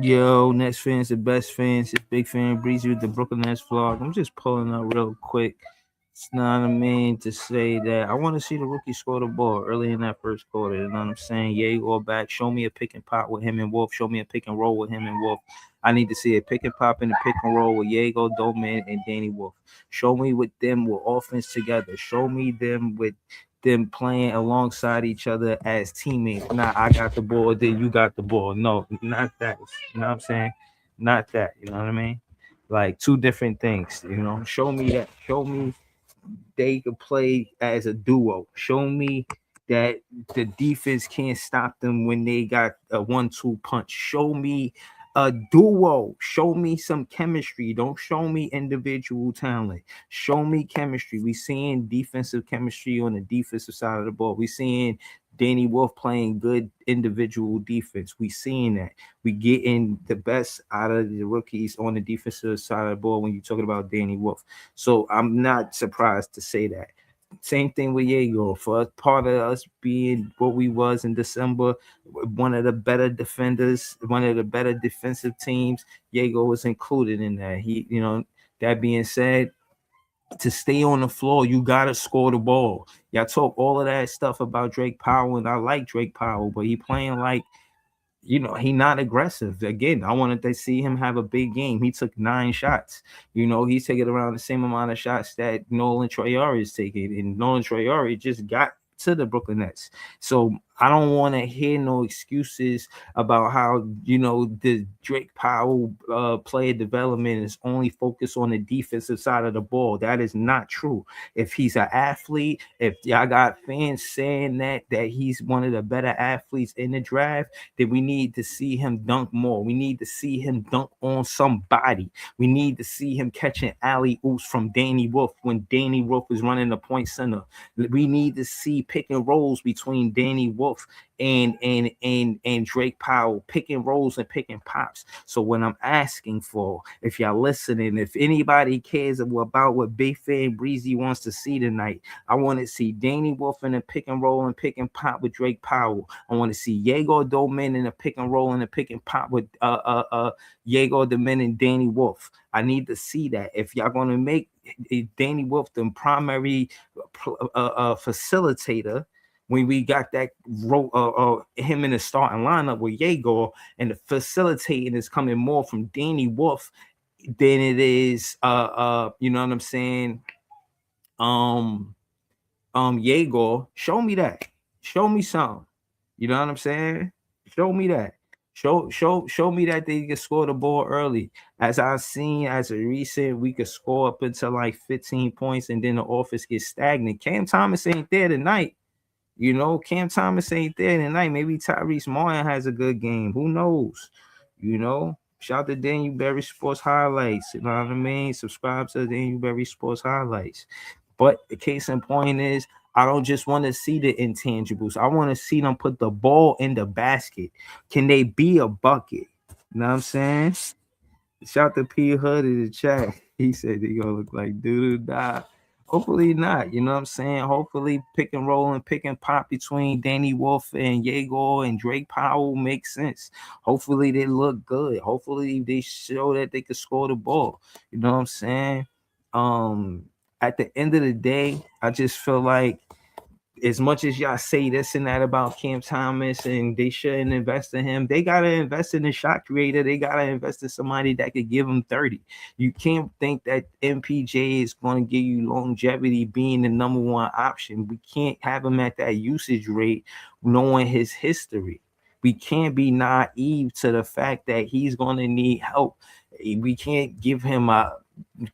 Yo, Nets fans, the best fans. It's Big Fan Breezy with the Brooklyn Nets vlog. I'm just pulling up real quick. It's not a mean to say that I want to see the rookie score the ball early in that first quarter. You know what I'm saying? Yay or back. Show me a pick and pop with him and Wolf. Show me a pick and roll with him and Wolf. I need to see a pick and pop and a pick and roll with Diego Doman and Danny Wolf. Show me with them with offense together. Show me them with them playing alongside each other as teammates. Not I got the ball, then you got the ball. No, not that. You know what I'm saying? Not that. You know what I mean? Like two different things. You know, show me that. Show me they could play as a duo. Show me that the defense can't stop them when they got a 1-2 punch. Show me a duo. Show me some chemistry. Don't show me individual talent. Show me chemistry. We seeing defensive chemistry on the defensive side of the ball. We seeing Danny Wolf playing good individual defense. We seeing that. We getting the best out of the rookies on the defensive side of the ball when you're talking about Danny Wolf. So I'm not surprised to say that. Same thing with Diego. For part of us being what we was in December, one of the better defenders, one of the better defensive teams, Diego was included in that. That being said, to stay on the floor, you gotta score the ball. Y'all talk all of that stuff about Drake Powell, and I like Drake Powell, but he playing like he not aggressive. Again, I wanted to see him have a big game. He took 9 shots. He's taking around the same amount of shots that Nolan Traore is taking, and Nolan Traore just got to the Brooklyn Nets. So I don't want to hear no excuses about how the Drake Powell player development is only focused on the defensive side of the ball. That is not true. If he's an athlete, if y'all got fans saying that he's one of the better athletes in the draft, then we need to see him dunk more. We need to see him dunk on somebody. We need to see him catching alley oops from Danny Wolf when Danny Wolf is running the point center. We need to see pick and rolls between Danny Wolf and Drake Powell, picking rolls and picking pops. So what I'm asking for, if y'all listening, if anybody cares about what Big Fan Breezy wants to see tonight, I want to see Danny Wolf in a pick and roll and pick and pop with Drake Powell. I want to see Diego Doman in a pick and roll and a pick and pop with Diego Doman and Danny Wolf. I need to see that. If y'all gonna make Danny Wolf the primary facilitator, when we got that him in the starting lineup with Diego, and the facilitating is coming more from Danny Wolf than it is you know what I'm saying, Diego. Show me that. Show me some. You know what I'm saying? Show me that. Show me that they can score the ball early. As I've seen as a recent, we could score up until like 15 points and then the offense gets stagnant. Cam Thomas ain't there tonight. Cam Thomas ain't there tonight. Maybe Tyrese Martin has a good game. Who knows? Shout out to Daniel Berry Sports Highlights. You know what I mean? Subscribe to Daniel Berry Sports Highlights. But the case in point is, I don't just want to see the intangibles. I want to see them put the ball in the basket. Can they be a bucket? You know what I'm saying? Shout to P Hood in the chat. He said they gonna look like doo doo. Hopefully not. You know what I'm saying? Hopefully pick and roll and pick and pop between Danny Wolf and Diego and Drake Powell makes sense. Hopefully they look good. Hopefully they show that they can score the ball. You know what I'm saying? At the end of the day, I just feel like, as much as y'all say this and that about Cam Thomas and they shouldn't invest in him, they gotta invest in a shot creator. They gotta invest in somebody that could give them 30. You can't think that MPJ is going to give you longevity being the number one option. We can't have him at that usage rate knowing his history. We can't be naive to the fact that he's going to need help. We can't give him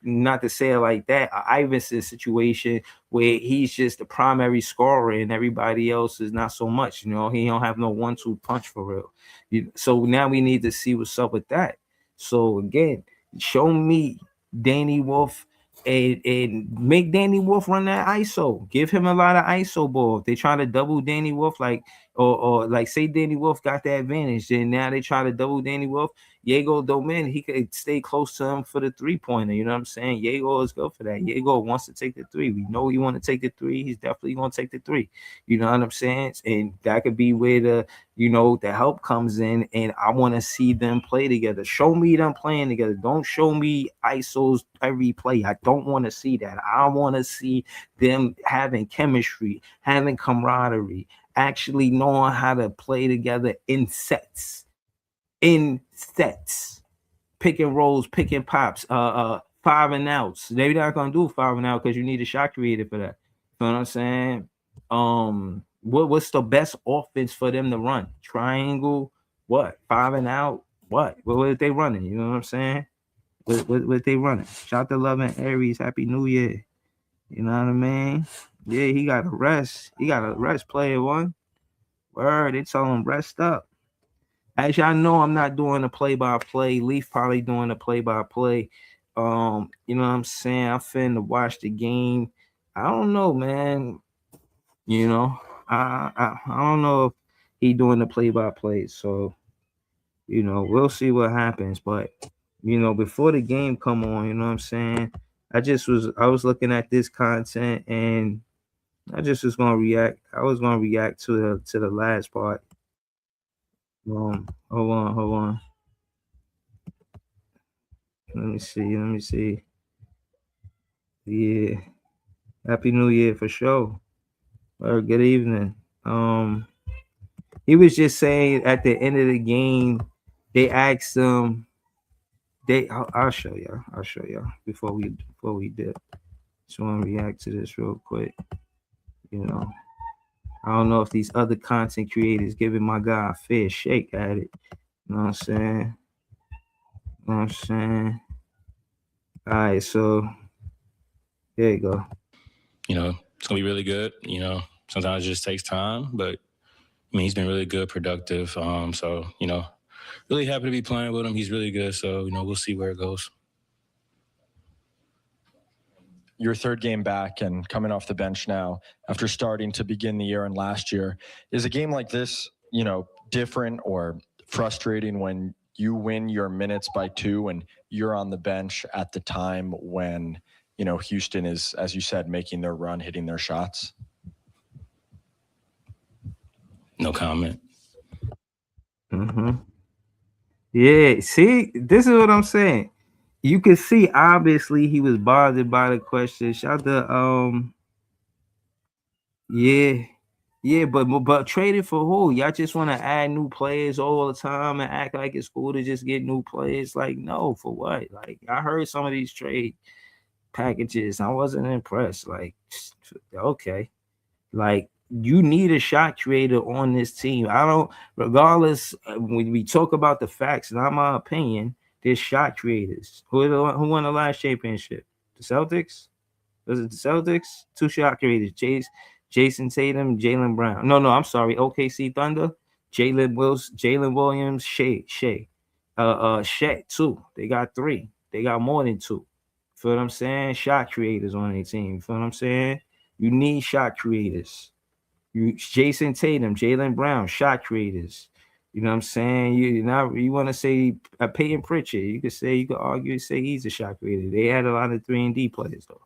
not to say it like that, a Iverson situation where he's just the primary scorer and everybody else is not so much. He don't have no 1-2 punch for real. So now we need to see what's up with that. So again, show me Danny Wolf and make Danny Wolf run that ISO. Give him a lot of ISO ball. If they try to double Danny Wolf, like or like say Danny Wolf got the advantage, then now they try to double Danny Wolf. Diego Domen, he could stay close to him for the 3-pointer. You know what I'm saying? Diego is good for that. Diego wants to take the 3. We know he want to take the 3. He's definitely going to take the 3. You know what I'm saying? And that could be where the help comes in. And I want to see them play together. Show me them playing together. Don't show me ISOs every play. I don't want to see that. I want to see them having chemistry, having camaraderie, actually knowing how to play together in sets. Pick and rolls, pick and pops, 5 and outs. They're not gonna do 5 and out because you need a shot creator for that. You know what I'm saying? What's the best offense for them to run? Triangle, what? 5 and out, what are they running? You know what I'm saying? What they running? Shout to Love and Aries, Happy New Year. You know what I mean? Yeah, he got a rest. He got a rest player one. Word, they told him rest up. As y'all know, I'm not doing a play-by-play. Leaf probably doing a play-by-play. You know what I'm saying? I'm finna watch the game. I don't know, man. You know, I don't know if he doing the play-by-play. So, we'll see what happens. But, before the game come on, you know what I'm saying? I was looking at this content and I just was gonna react. I was gonna react to the last part. Hold on. Let me see. Yeah. Happy New Year for sure. Or good evening. He was just saying at the end of the game, they asked him. I'll show y'all before we dip. Just want to react to this real quick. I don't know if these other content creators giving my guy a fair shake at it. You know what I'm saying? All right, so there you go. It's going to be really good. Sometimes it just takes time, but he's been really good, productive. So, really happy to be playing with him. He's really good. So, we'll see where it goes. Your third game back and coming off the bench now after starting to begin the year and last year. Is a game like this, different or frustrating when you win your minutes by 2 and you're on the bench at the time when, Houston is, as you said, making their run, hitting their shots? No comment. Yeah, see, this is what I'm saying. You can see, obviously, he was bothered by the question. Shout to yeah, but trading for who? Y'all just want to add new players all the time and act like it's cool to just get new players? Like, no, for what? Like, I heard some of these trade packages. I wasn't impressed. Like, okay, like you need a shot creator on this team. Regardless, when we talk about the facts, not my opinion, there's shot creators. Who won the last championship? The Celtics? Was it the Celtics? 2 shot creators. Jason Tatum, Jaylen Brown. No, I'm sorry. OKC Thunder, Jalen Williams, Shea. Shet 2. They got 3. They got more than 2. Feel what I'm saying? Shot creators on their team. Feel what I'm saying? You need shot creators. Jason Tatum, Jaylen Brown, shot creators. You know what I'm saying? You want to say Peyton Pritchard? You could argue, say he's a shot creator. They had a lot of 3-and-D players though.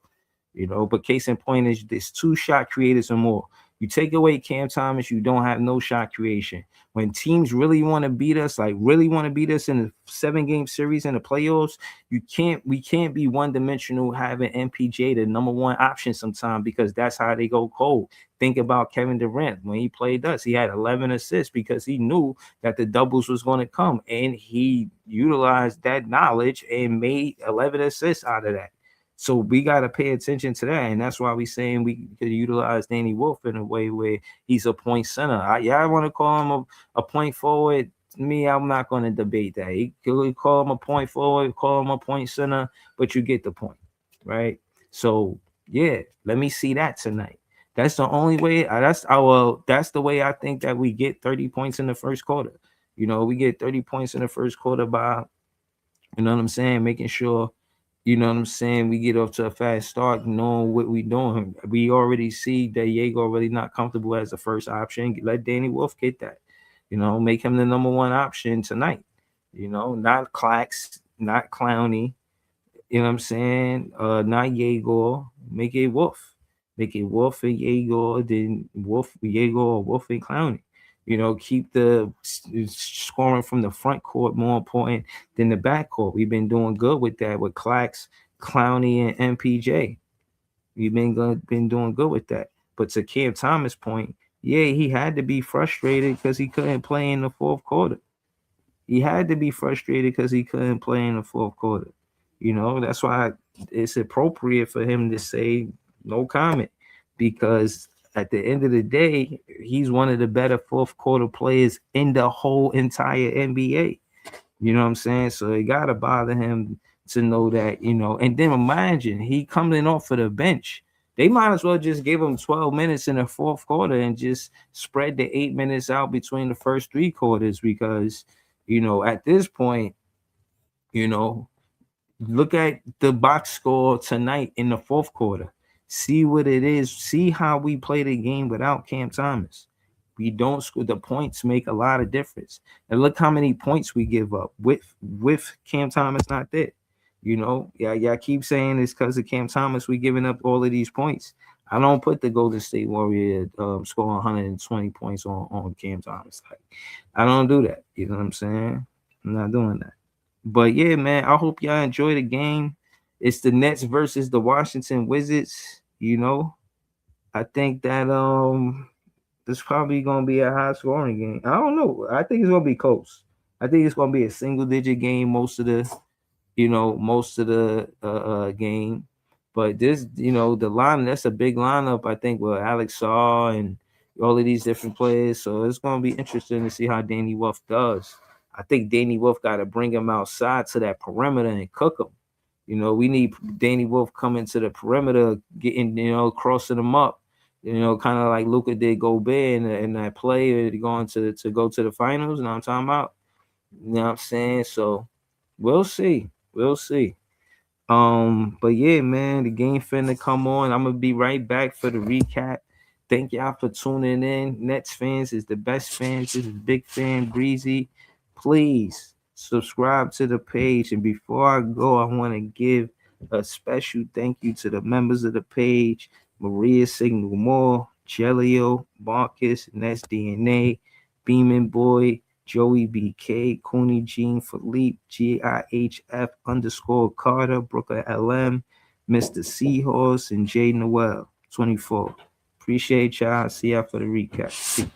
But case in point is there's 2 shot creators or more. You take away Cam Thomas, you don't have no shot creation. When teams really want to beat us, in a 7-game series in the playoffs, we can't be one-dimensional having MPJ the number 1 option sometimes because that's how they go cold. Think about Kevin Durant. When he played us, he had 11 assists because he knew that the doubles was going to come, and he utilized that knowledge and made 11 assists out of that. So we got to pay attention to that, and that's why we saying we could utilize Danny Wolf in a way where he's a point center. I want to call him a point forward. Me, I'm not going to debate that. He could call him a point forward, call him a point center, but you get the point, right? So yeah, let me see that tonight. That's the only way. That's the way I think that we get 30 points in the first quarter. We get 30 points in the first quarter by, you know what I'm saying, making sure. You know what I'm saying? We get off to a fast start, knowing what we doing. We already see that Diego already not comfortable as the first option. Let Danny Wolf get that. Make him the number one option tonight. Not Clax, not Clowney. You know what I'm saying? Not Yegor. Make it Wolf. Make it Wolf and Yegor, then Wolf, Yegor, Wolf and Clowney. Keep the scoring from the front court more important than the back court. We've been doing good with that with Clax, Clowney, and MPJ. We've been doing good with that. But to Cam Thomas' point, yeah, he had to be frustrated because he couldn't play in the fourth quarter. He had to be frustrated because he couldn't play in the fourth quarter. That's why it's appropriate for him to say no comment, because at the end of the day, he's one of the better fourth quarter players in the whole entire NBA. You know what I'm saying? So it gotta bother him to know that, and then imagine he coming off of the bench. They might as well just give him 12 minutes in the fourth quarter and just spread the 8 minutes out between the first three quarters, because at this point, look at the box score tonight in the fourth quarter. See what it is. See how we play the game without Cam Thomas. We don't score. The points make a lot of difference. And look how many points we give up with Cam Thomas not there. Y'all keep saying it's because of Cam Thomas we giving up all of these points. I don't put the Golden State Warrior scoring 120 points on Cam Thomas. I don't do that. You know what I'm saying? I'm not doing that. But yeah, man, I hope y'all enjoy the game. It's the Nets versus the Washington Wizards. I think that this probably gonna be a high scoring game. I don't know. I think it's gonna be close. I think it's gonna be a single digit game most of the game. But this, the line, that's a big lineup, I think, with Alex Saw and all of these different players. So it's gonna be interesting to see how Danny Wolf does. I think Danny Wolf got to bring him outside to that perimeter and cook him. We need Danny Wolf coming to the perimeter, getting, crossing him up, kind of like Luka did Gobert in that play going to go to the finals. You know what I'm talking about? You know what I'm saying? So we'll see. We'll see. But yeah, man, the game finna come on. I'm gonna be right back for the recap. Thank y'all for tuning in. Nets fans is the best fans. This is Big Fan Breezy. Please subscribe to the page. And before I go, I want to give a special thank you to the members of the page: Maria Signal Moore, Jelio, Marcus, Nets DNA, Beeman Boy, Joey BK, Cooney Jean, Philippe, GIHF _ Brooker LM, Mr. Seahorse, and Jay Noel 24. Appreciate y'all. See y'all for the recap.